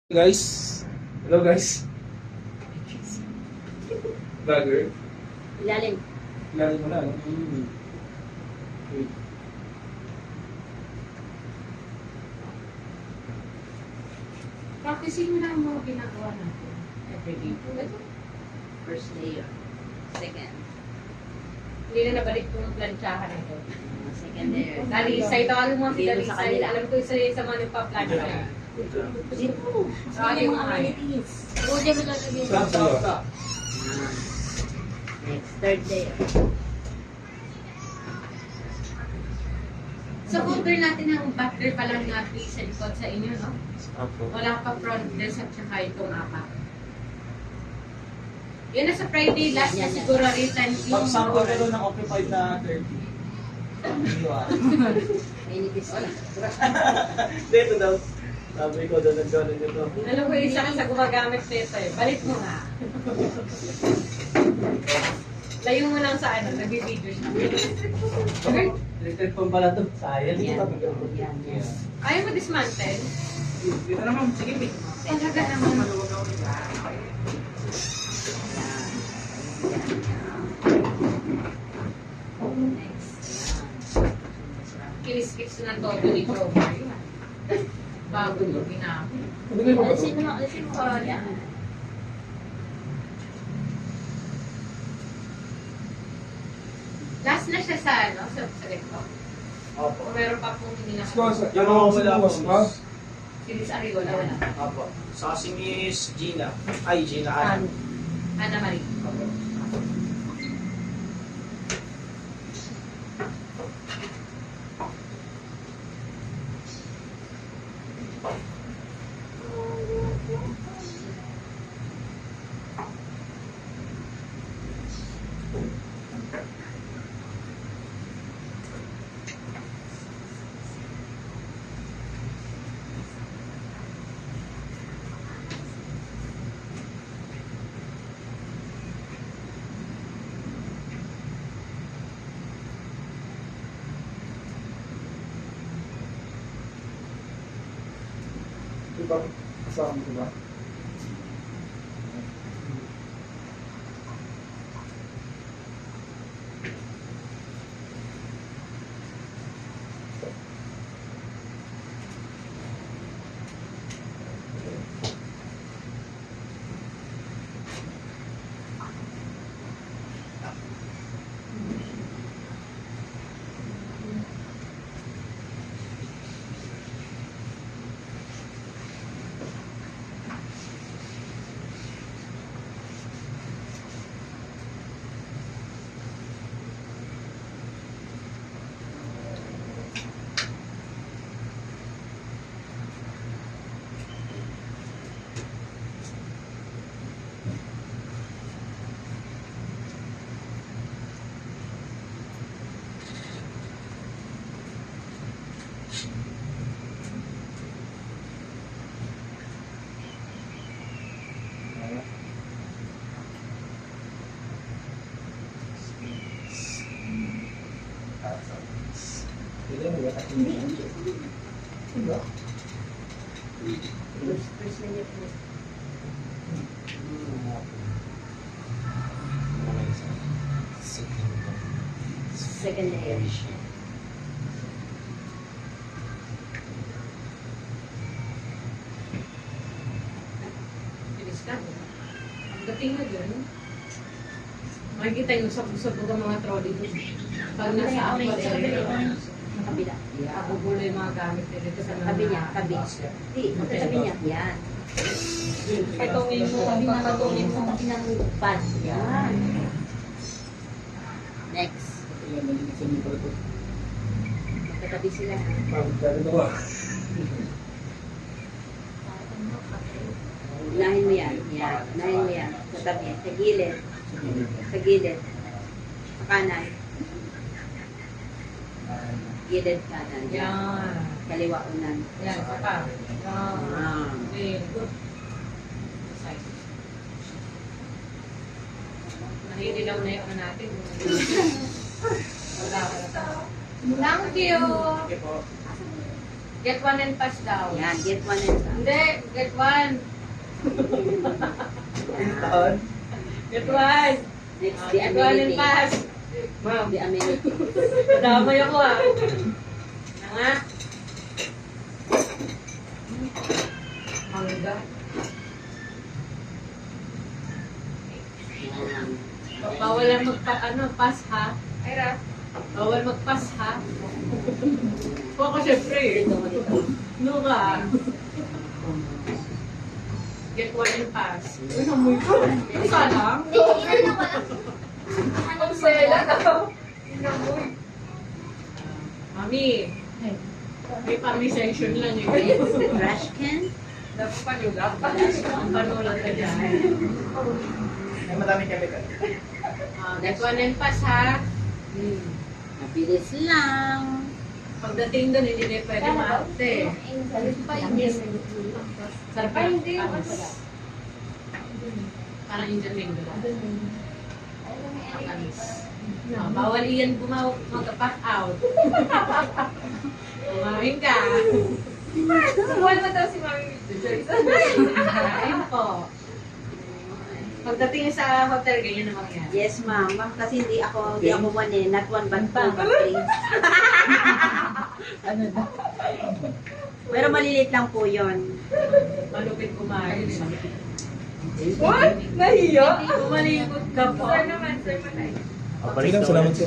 Guys, hello guys. Vlogger. Ilalim. Lalo mo na, no? Wait. Practicing mo lang mga ginagawa natin. Everyday po. Ito. First layer. Second. Hindi na nabalik ko yung planchahan na ito. Second layer. Dalisay. Tawagin mo si Dalisay. Alam ko isa sa mga nagpa-plancha. Dito. Tawagin mo mga amenities. O, dyan mo lalagay. Next, third layer. So, cover natin ang butter pa lang na piece and cut sa inyo, no? Apo. Wala pa front desk at saka itong apat. Yun na sa Friday, last na siguro return yung... Pag-sample ka doon ng occupied na 30. Minibis na. Dito daw. Sabi ko doon nagkaroon nito. Alam ko, isa ka sa gumagamit nito eh. Balik mo nga. Layo mo lang sa ano, nag-video siya. Okay? Electric pang pala to. Sayang. Yan. Ayaw mo dismantle? Dito naman. Sige, Mick. Talaga naman. Next. Kilis-kilis na todo ni Jomer. Bago yung ginamit. Alisin mo yan. Last na siya sa ano, sa recto. Opo. O meron pa pong hindi na. Squash, Yung mga wala squash akong pa? Silis Arigola, wala. Opo. Sa si Miss Gina. Ay, Gina. Ana. Ana Marie. Opo. Diba? Kasama ko ba? Diba? First layer po. Second layer. Bilis ka. Pagdating mo dyan, makikita yung sabog-sabog ang mga trolley doon. Pag nasa upper area, Kabila. abubulo yung mga gamit dito sa mga... Tabi niya, tabi. Di, tabi niya. Yan. Patungin mo, patungin mo. Tabi ng pad. Yan. Next. Magkatabi sila. Unahin mo yan. Yan. Unahin mo yan. Sa tabi. Sa gilid. Sa gilid. Sa kanan. Gilid kanan. Yan. Kaliwa unan. Yan, saka. Ah. Very good. Nahihililaw na yung ano natin. Wala. Thank you. Okay po. Get one and pass daw. Yan, get one and pass. Hindi, get one. Taon. Get one. Next, Oh, the get one and amenity. pass. Ma'am, The amenity. nadamay ako ah. Na nga. Mangga. Yan. Bawal lang pass ha. Ayra. Bawal mag-pass ha. Ako syempre eh. Dito mo dito. No ka. Get one and pass. Uy, namoy ko. Isa lang? Ang sela daw. Namoy. Mami. May pami-session lang eh. Trash can. Dapat panulak. Ang panulat ka dyan. Ay, madaming chemical. Get one and pass ha. Mabilis lang. Pagdating doon, hindi na pwede maarte. Sarap pa hindi. Parang Indian mango lang. Ang anis. Bawal iyan mag-pack out. Kumain ka. Wala na daw si Mami Joyce. Ayun po. Pagdating sa hotel, ganyan naman yan. Yes, ma'am. Ma'am, kasi hindi ako one eh. Not one, but two, but three. Pero maliliit lang po yun. Malupit kumain. What? Nahiya? Kumalikot ka po. Sir naman, sir Manay. Salamat po.